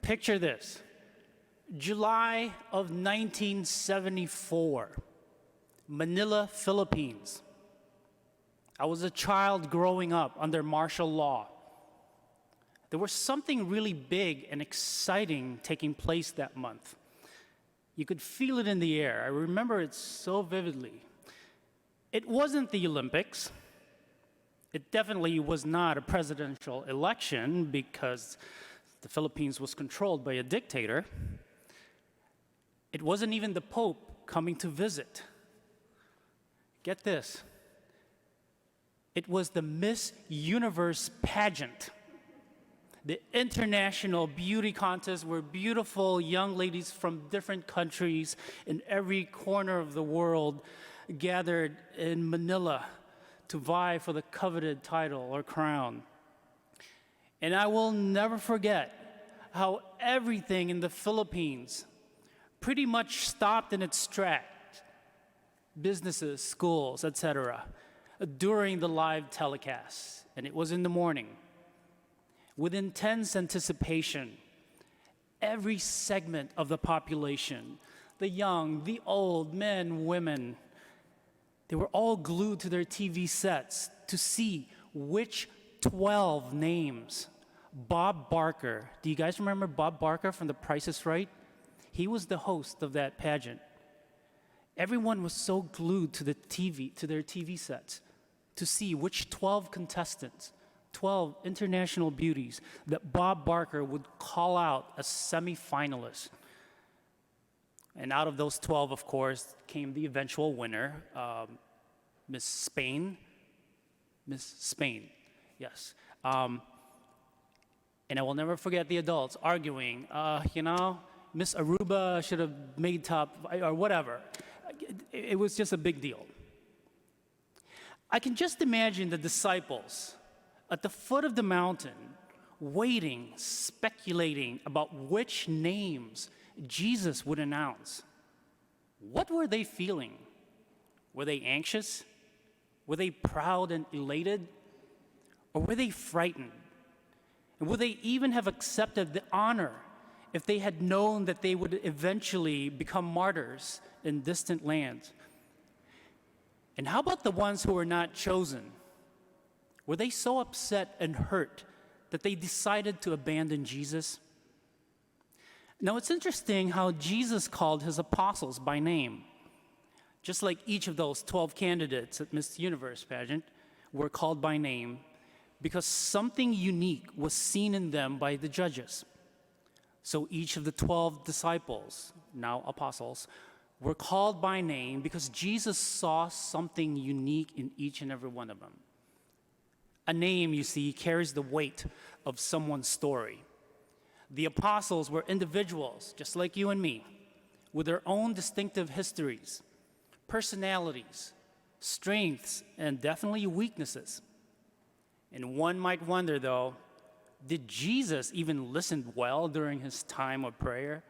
Picture this. July of 1974, Manila, Philippines. I was a child growing up under martial law. There was something really big and exciting taking place that month. You could feel it in the air. I remember it so vividly. It wasn't the Olympics. It definitely was not a presidential election because the Philippines was controlled by a dictator. It wasn't even the Pope coming to visit. Get this. It was the Miss Universe pageant, the international beauty contest where beautiful young ladies from different countries in every corner of the world gathered in Manila to vie for the coveted title or crown. And I will never forget how everything in the Philippines pretty much stopped in its tracks, businesses, schools, etc., during the live telecast. And it was in the morning. With intense anticipation, every segment of the population, the young, the old, men, women, they were all glued to their TV sets to see which 12 names Bob Barker. Do you guys remember Bob Barker from The Price is Right? He was the host of that pageant. Everyone was so glued to their TV sets to see which 12 contestants, 12 international beauties that Bob Barker would call out as semifinalists. And out of those 12, of course, came the eventual winner, Miss Spain. Miss Spain, yes. And I will never forget the adults arguing, Miss Aruba should have made top, or whatever. It was just a big deal. I can just imagine the disciples at the foot of the mountain, waiting, speculating about which names Jesus would announce. What were they feeling? Were they anxious? Were they proud and elated? Or were they frightened? And would they even have accepted the honor if they had known that they would eventually become martyrs in distant lands? And how about the ones who were not chosen? Were they so upset and hurt that they decided to abandon Jesus? Now, it's interesting how Jesus called his apostles by name. Just like each of those 12 candidates at Miss Universe pageant were called by name because something unique was seen in them by the judges. So each of the 12 disciples, now apostles, were called by name because Jesus saw something unique in each and every one of them. A name, you see, carries the weight of someone's story. The apostles were individuals, just like you and me, with their own distinctive histories, personalities, strengths, and definitely weaknesses. And one might wonder, though, did Jesus even listen well during his time of prayer?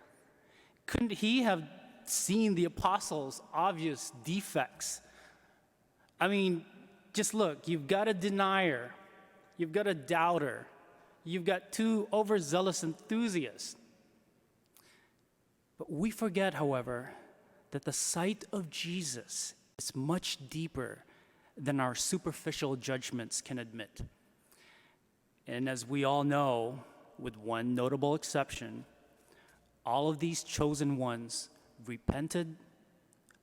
Couldn't he have seen the apostles' obvious defects? I mean, just look, you've got a denier, you've got a doubter, you've got two overzealous enthusiasts. But we forget, however, that the sight of Jesus is much deeper than our superficial judgments can admit. And as we all know, with one notable exception, all of these chosen ones repented,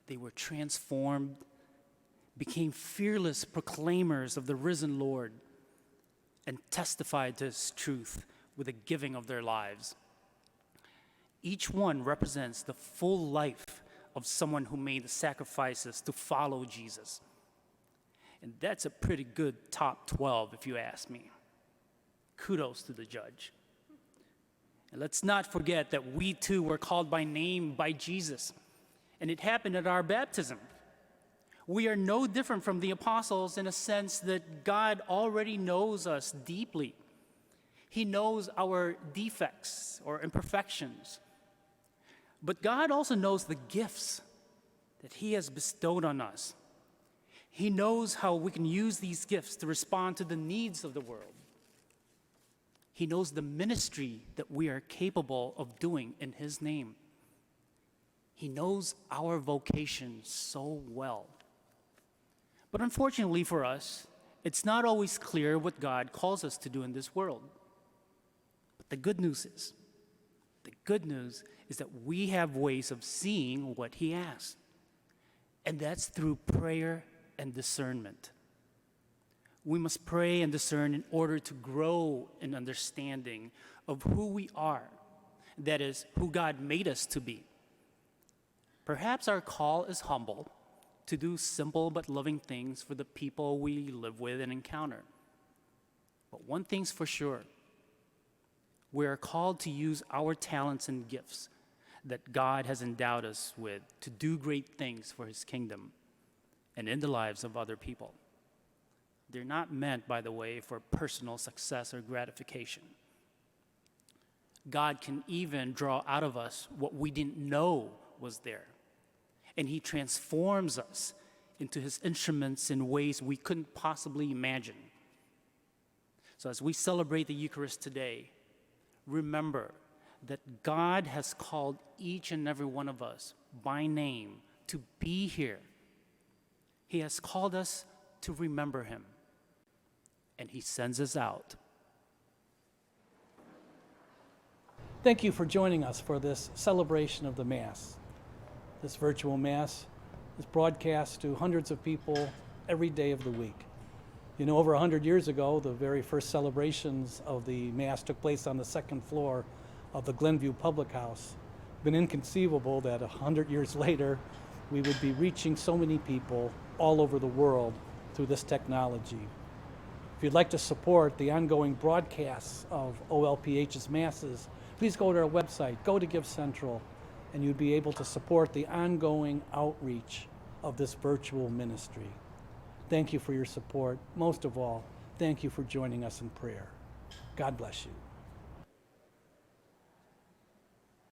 they were transformed, became fearless proclaimers of the risen Lord, and testified to his truth with the giving of their lives. Each one represents the full life of someone who made the sacrifices to follow Jesus. And that's a pretty good top 12, if you ask me. Kudos to the judge. And let's not forget that we too were called by name by Jesus. And it happened at our baptism. We are no different from the apostles in a sense that God already knows us deeply. He knows our defects or imperfections. But God also knows the gifts that he has bestowed on us. He knows how we can use these gifts to respond to the needs of the world. He knows the ministry that we are capable of doing in His name. He knows our vocation so well. But unfortunately for us, it's not always clear what God calls us to do in this world. But the good news is that we have ways of seeing what He asks. And that's through prayer and discernment. We must pray and discern in order to grow in understanding of who we are. That is, who God made us to be. Perhaps our call is humble, to do simple but loving things for the people we live with and encounter. But one thing's for sure, we are called to use our talents and gifts that God has endowed us with to do great things for His kingdom and in the lives of other people. They're not meant, by the way, for personal success or gratification. God can even draw out of us what we didn't know was there. And He transforms us into His instruments in ways we couldn't possibly imagine. So as we celebrate the Eucharist today, remember that God has called each and every one of us by name to be here. He has called us to remember Him, and He sends us out. Thank you for joining us for this celebration of the Mass. This virtual Mass is broadcast to hundreds of people every day of the week. You know, over 100 years ago, the very first celebrations of the Mass took place on the second floor of the Glenview Public House. It's been inconceivable that 100 years later, we would be reaching so many people all over the world through this technology. If you'd like to support the ongoing broadcasts of OLPH's Masses, please go to our website, go to Give Central, and you'd be able to support the ongoing outreach of this virtual ministry. Thank you for your support. Most of all, thank you for joining us in prayer. God bless you.